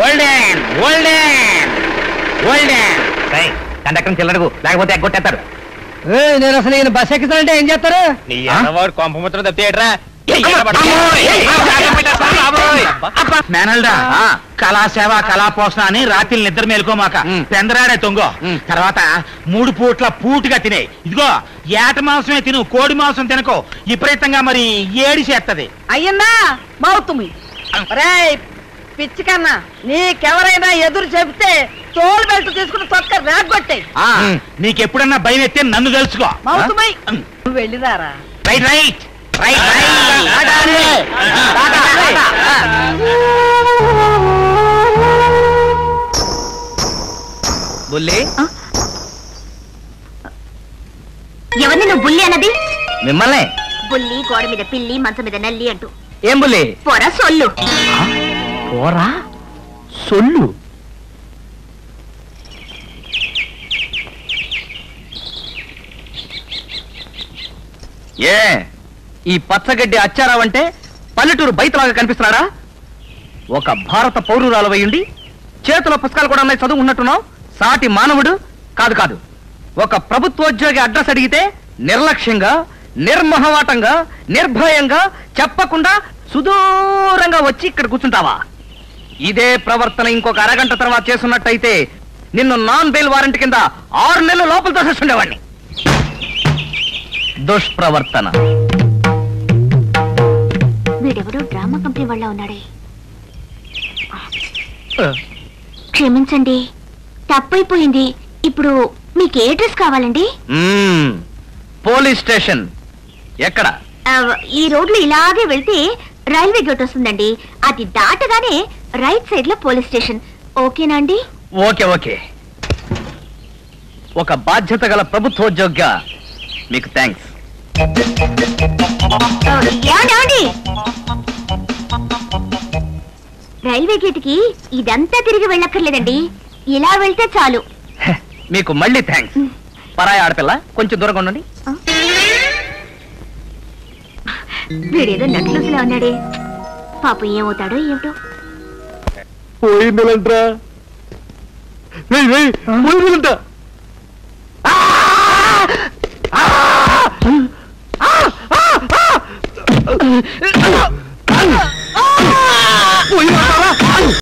Hold on hold on hold on conductor చిల్లడకు లేకపోతే ఎగ్గొట్టేస్తారు. నేను అసలు ఈయన బస్ ఎక్కుతానంటే ఏం చేస్తారు? నీ అన్నవాడు కొంపముద్ర తప్పేట్రా. మేనల్డా కళాసేవ కళాపోషణ అని రాత్రి నిద్ర మేలుకోమాక పెందరాడే తొంగో. తర్వాత 3 పూట్ల పూటుగా తినే. ఇదిగో ఏట మాంసమే తిను, కోడి మాంసం తినకో. విపరీతంగా మరి ఏడి చేస్తది. అయ్యిందా మౌతుమి పిచ్చి కన్నా నీకెవరైనా ఎదురు చెబితే తోలు బెల్ట్ తీసుకుని తొక్క రాగొట్టాయి. నీకెప్పుడన్నా భయం ఎత్తే నన్ను తెలుసుకో. మౌతుమై నువ్వు వెళ్ళిరారా. రైట్ రైట్ రైట్ బుల్లి. ఎవరిని నువ్వు బుల్లి అన్నది? మిమ్మల్ని. బుల్లి గోడ మీద పిల్లి మంచం మీద నల్లి అంటూ. ఏం బుల్లి? పొర సొల్లు. పోరా సొల్లు. ఏ ఈ పచ్చగడ్డి అచ్చారావంటే పల్లెటూరు బయటలాగా కనిపిస్తున్నాడా? ఒక భారత పౌరురాలవయ్యుండి చేతుల పుస్తకాలు కూడా ఉన్నాయి, చదువు ఉన్నట్టున్నావు. సాటి మానవుడు కాదు కాదు. ఒక ప్రభుత్వోద్యోగి అడ్రస్ అడిగితే నిర్లక్ష్యంగా, నిర్మహమాటంగా, నిర్భయంగా చెప్పకుండా సుదూరంగా వచ్చి ఇక్కడ కూర్చుంటావా? ఇదే ప్రవర్తన ఇంకొక అరగంట తర్వాత చేస్తున్నట్టయితే నిన్ను నాన్ బెయిల్ వారెంట్ కింద 6 నెలలు లోపల తోసేస్తుండేవాడిని. దుష్ప్రవర్తన. వీడెవడో డ్రామా కంపెనీ వాళ్ళ ఉన్నాడే. క్షమించండి, తప్పైపోయింది. ఇప్పుడు మీకు ఏ డ్రెస్ కావాలండి? Police station. ఎక్కడ? ఈ రోడ్లు ఇలాగే వెళ్తే రైల్వే గేట్ వస్తుందండి. అది దాటగానే రైట్ సైడ్ లో పోలీస్ స్టేషన్. ఓకేనా అండి? Okay okay. ఒక బాధ్యత గల ప్రభుత్వోద్యోగిగా మీకు థ్యాంక్స్. రైల్వే గేట్ కి ఇదంతా తిరిగి వెళ్ళక్కర్లేదండి, ఇలా వెళ్తే చాలు. మీకు మళ్ళీ థ్యాంక్స్. పరాయి ఆడపిల్ల, కొంచెం దూరంగా ఉండండి. వీడేదో నట్లుసులా ఉన్నాడే, పాపం ఏమవుతాడో ఏమిటో. పోయిందంట్రా, పోయిందంట.